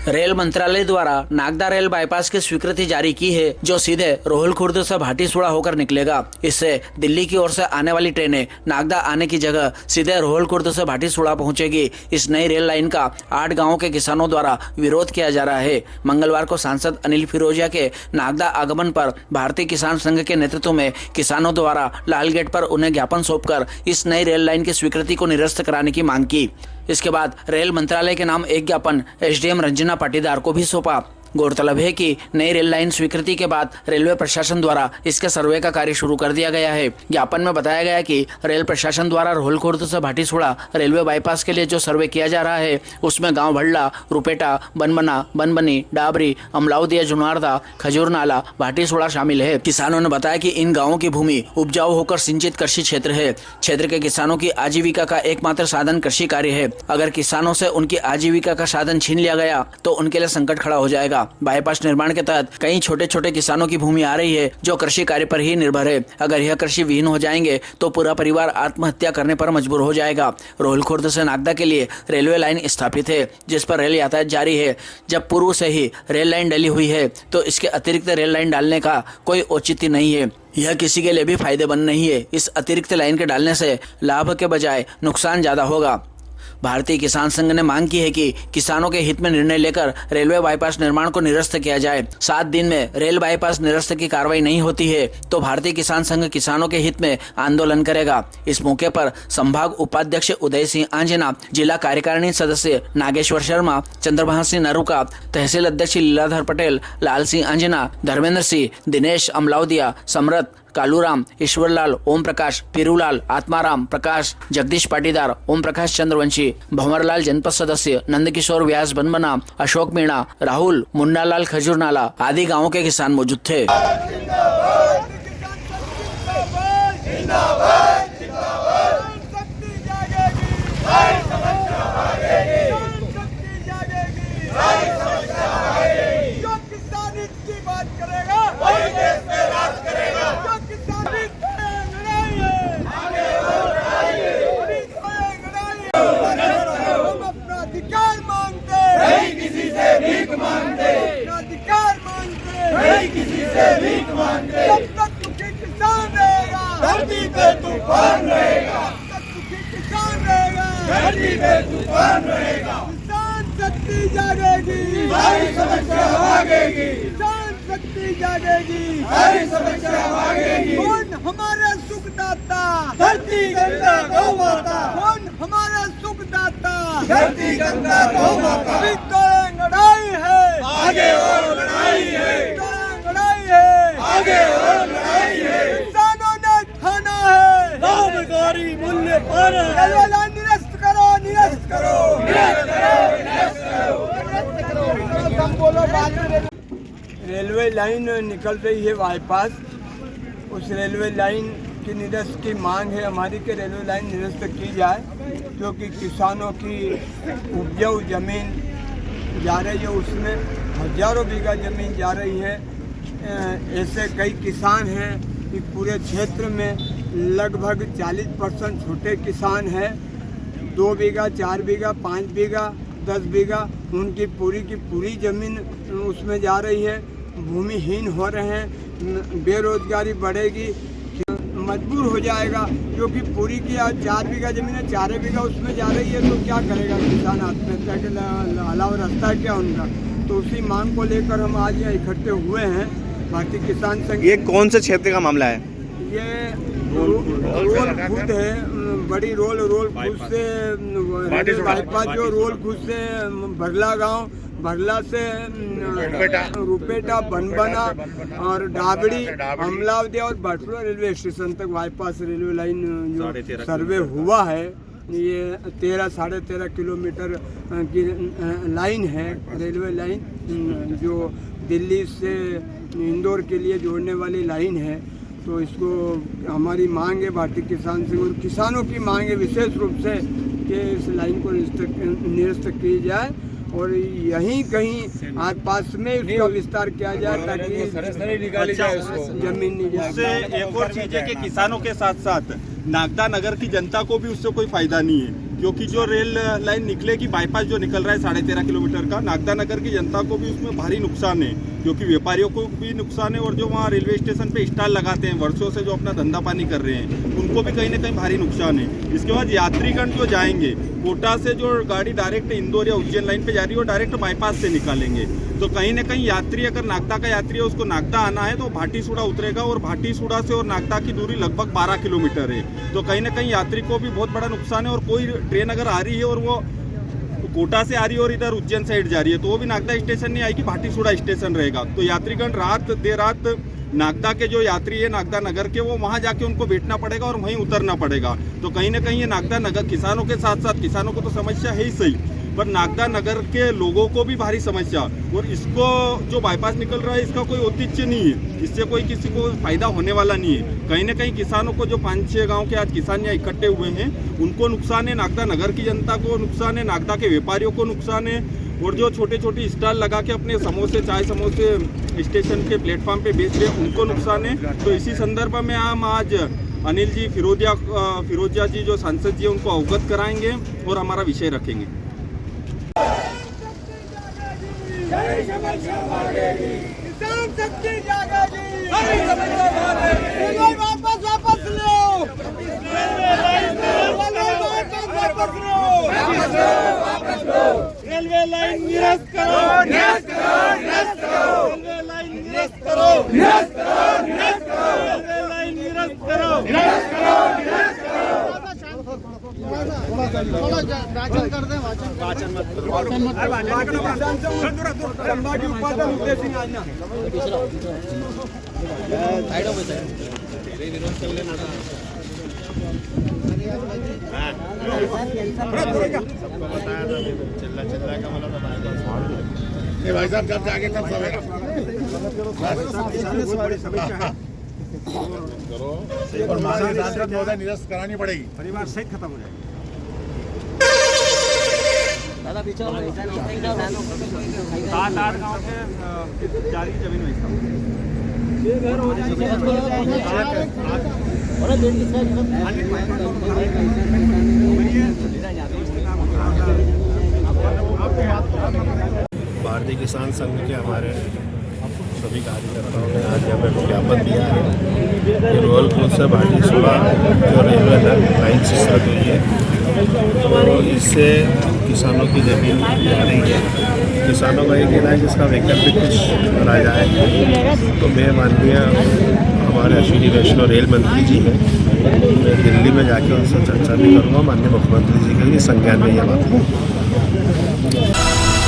Rail मंत्रालय द्वारा Nagda rail bypass की स्वीकृति जारी की है, जो सीधे रोहल खुर्द से भाटीसुड़ा होकर निकलेगा। इससे दिल्ली की ओर से आने वाली ट्रेनें नागदा आने की जगह सीधे रोहल खुर्द से भाटीसुड़ा पहुंचेगी। इस नई रेल लाइन का 8 गांवों के किसानों द्वारा विरोध किया जा रहा है। मंगलवार को सांसद अनिल फिरोजिया के नागदा आगमन पर भारतीय किसान संघ के नेतृत्व में किसानों द्वारा लाल गेट पर उन्हें ज्ञापन सौंपकर इस नई रेल लाइन की स्वीकृति को निरस्त कराने की मांग की। इसके बाद रेल मंत्रालय के नाम एक ज्ञापन एसडीएम रंजना पाटीदार को भी सौंपा। गौरतलब है कि नई रेल लाइन स्वीकृति के बाद रेलवे प्रशासन द्वारा इसके सर्वे का कार्य शुरू कर दिया गया है। ज्ञापन में बताया गया कि रेल प्रशासन द्वारा रोहल खुर्द से भाटीसुड़ा रेलवे बाईपास के लिए जो सर्वे किया जा रहा है, उसमें गांव भड़ला, रुपेटा, बनबना, बनबनी, डाबरी, अमलाउदिया, जुनारदा, खजूर नाला, भाटीसुड़ा शामिल है। किसानों ने बताया कि इन गाँवों की भूमि उपजाऊ होकर सिंचित कृषि क्षेत्र है। क्षेत्र के किसानों की आजीविका का एकमात्र साधन कृषि कार्य है। अगर किसानों से उनकी आजीविका का साधन छीन लिया गया तो उनके लिए संकट खड़ा हो जाएगा। बाईपास निर्माण के तहत कई छोटे छोटे किसानों की भूमि आ रही है, जो कृषि कार्य पर ही निर्भर है। अगर यह कृषि विहीन हो जाएंगे तो पूरा परिवार आत्महत्या करने पर मजबूर हो जाएगा। रोहल खुर्द से नागदा के लिए रेलवे लाइन स्थापित है, जिस पर रेल यातायात जारी है। जब पूर्व से ही रेल लाइन डली हुई है तो इसके अतिरिक्त रेल लाइन डालने का कोई औचित्य नहीं है। यह किसी के लिए भी फायदेमंद नहीं है। इस अतिरिक्त लाइन के डालने से लाभ के बजाय नुकसान ज्यादा होगा। भारतीय किसान संघ ने मांग की है कि किसानों के हित में निर्णय लेकर रेलवे बाईपास निर्माण को निरस्त किया जाए। 7 दिन में रेल बाईपास निरस्त की कार्रवाई नहीं होती है तो भारतीय किसान संघ किसानों के हित में आंदोलन करेगा। इस मौके पर संभाग उपाध्यक्ष उदय सिंह आंजना, जिला कार्यकारिणी सदस्य नागेश्वर शर्मा, चंद्रभान सिंह नरूका, तहसील अध्यक्ष लीलाधर पटेल, लाल सिंह आंजना, धर्मेंद्र सिंह, दिनेश अमलाउदिया, समरत, कालूराम, ईश्वरलाल, ओम प्रकाश, पीरूलाल, आत्माराम, प्रकाश, जगदीश पाटीदार, ओम प्रकाश चंद्रवंशी, भंवरलाल जनपद सदस्य, नंदकिशोर व्यास बनबना, अशोक मीणा, राहुल, मुन्नालाल खजूरनाला आदि गांवों के किसान मौजूद थे। जब तक दुखी किसान रहेगा, धरती पे तूफान रहेगा। जब तक दुखी किसान रहेगा, धरती पे तूफान रहेगा। किसान शक्ति जागेगी, सारी समस्या भागेगी। किसान शक्ति जागेगी, सारी समस्या भागेगी। कौन हमारा सुखदाता? धरती गंगा गौ माता। कौन हमारा सुखदाता? धरती गंगा गौ माता। अभी तो लड़ाई है, आगे और लड़ाई है। आगे और लड़ाई है। किसानों ने ठाना है लाभकारी मूल्य पर रेलवे लाइन निरस्त करो, निरस्त करो, निरस्त करो, निरस्त करो। रेलवे लाइन निकल रही है बाईपास, उस रेलवे लाइन की निरस्त की मांग है हमारी कि रेलवे लाइन निरस्त की जाए, क्योंकि किसानों की उपजाऊ जमीन जा रही है, उसमें हजारों बीघा जमीन जा रही है। ऐसे कई किसान हैं कि पूरे क्षेत्र में लगभग 40% छोटे किसान हैं। 2 बीघा, 4 बीघा, 5 बीघा, 10 बीघा उनकी पूरी की पूरी ज़मीन उसमें जा रही है। भूमिहीन हो रहे हैं, बेरोजगारी बढ़ेगी, मजबूर हो जाएगा, क्योंकि पूरी की 4 बीघा ज़मीन है, 4 बीघा उसमें जा रही है, तो क्या करेगा किसान? आत्महत्या के अलावा रास्ता क्या उनका? तो उसी मांग को लेकर हम आज यहाँ इकट्ठे हुए हैं। भारतीय किसान संघ। ये कौन से क्षेत्र का मामला है? ये रोल खुद है, बड़ी रोल खुद से बाईपास, जो रोल खुद से भरला गांव, भरला से रुपेटा, बनबना और डाबड़ी, अमलावदिया और भाटीसुड़ा रेलवे स्टेशन तक बाईपास रेलवे लाइन जो सर्वे हुआ है, ये 13-13.5 किलोमीटर की लाइन है। रेलवे लाइन जो दिल्ली से इंदौर के लिए जोड़ने वाली लाइन है। तो इसको हमारी मांग है, भारतीय किसान संघ और किसानों की मांग है विशेष रूप से कि इस लाइन को निरस्त की जाए और यहीं कहीं आसपास में उसका विस्तार किया जाए ताकि निकाली जाए उसको, जमीन नहीं जाए। उससे एक और चीज है कि किसानों के साथ साथ नागदा नगर की जनता को भी उससे कोई फायदा नहीं है। क्योंकि जो रेल लाइन निकलेगी, बाईपास जो निकल रहा है 13.5 किलोमीटर का, नागदा नगर की जनता को भी उसमें भारी नुकसान है, क्योंकि व्यापारियों को भी नुकसान है और जो वहाँ रेलवे स्टेशन पे स्टॉल लगाते हैं वर्षों से जो अपना धंधा पानी कर रहे हैं उनको भी कहीं ना कहीं भारी नुकसान है। इसके बाद यात्रीगण जो जाएंगे, कोटा से जो गाड़ी डायरेक्ट इंदौर या उज्जैन लाइन पे जा रही है वो डायरेक्ट बाईपास से निकालेंगे, तो कहीं ना कहीं यात्री अगर नागदा का यात्री है उसको नागदा आना है तो भाटीसुड़ा उतरेगा और भाटीसुड़ा से और नागदा की दूरी लगभग 12 किलोमीटर है, तो कहीं ना कहीं यात्री को भी बहुत बड़ा नुकसान है। और कोई ट्रेन अगर आ रही है और वो कोटा से आ रही है और इधर उज्जैन साइड जा रही है तो वो भी नागदा स्टेशन नहीं आएगी, भाटीसुड़ा स्टेशन रहेगा, तो यात्रीगण रात देर रात नागदा के जो यात्री है नागदा नगर के, वो वहां जाके उनको बैठना पड़ेगा और वहीं उतरना पड़ेगा, तो कहीं ना कहीं ये नागदा नगर किसानों के साथ साथ, किसानों को तो समस्या है ही सही, पर नागदा नगर के लोगों को भी भारी समस्या। और इसको जो बाईपास निकल रहा है इसका कोई औचित्य नहीं है, इससे कोई किसी को फायदा होने वाला नहीं है। कहीं ना कहीं किसानों को, जो 5-6 गांव के आज किसान यहाँ इकट्ठे हुए हैं उनको नुकसान है, नागदा नगर की जनता को नुकसान है, नागदा के व्यापारियों को नुकसान है, और जो छोटे छोटे स्टॉल लगा के अपने समोसे, चाय समोसे स्टेशन के प्लेटफॉर्म पे बेच रहे हैं उनको नुकसान है। तो इसी संदर्भ में हम आज अनिल जी फिरोजिया जी जो सांसद जी हैं उनको अवगत कराएंगे और हमारा विषय रखेंगे। किसान शक्ति जागेगी, रेलवे वापस लो, रेलवे लाइन निरस्त करो, रेलवे लाइन निरस्त करो, रेलवे लाइन निरस्त करो। थोड़ा वाचन कर दें, वाचन मत तंबाकू उत्पादन उद्देश्य आज ना भाई साहब जब जागे तब सवेरा करो और माननीय सांसद महोदय निरस्त करानी पड़ेगी, परिवार सहित खत्म हो जाएगा। सात 8 गाँव के जारी जमीन बेचता हूँ। भारतीय किसान संघ के हमारे सभी कार्यकर्ताओं ने आज हमें ज्ञापन दिया है कि रोहलपुर से भाटीसुड़ा जो रेलवे लाइन से स्टार्ट हुई है तो इससे किसानों की ज़मीन जा रही है। किसानों का एक कहना है जिसका वैकल्पिक कुछ करा जाए, तो मैं माननीय हमारे अश्विनी वैष्णव रेल मंत्री जी हैं, मैं दिल्ली में जाके उनसे चर्चा भी करूँगा, माननीय मुख्यमंत्री जी के लिए संज्ञान में यह बात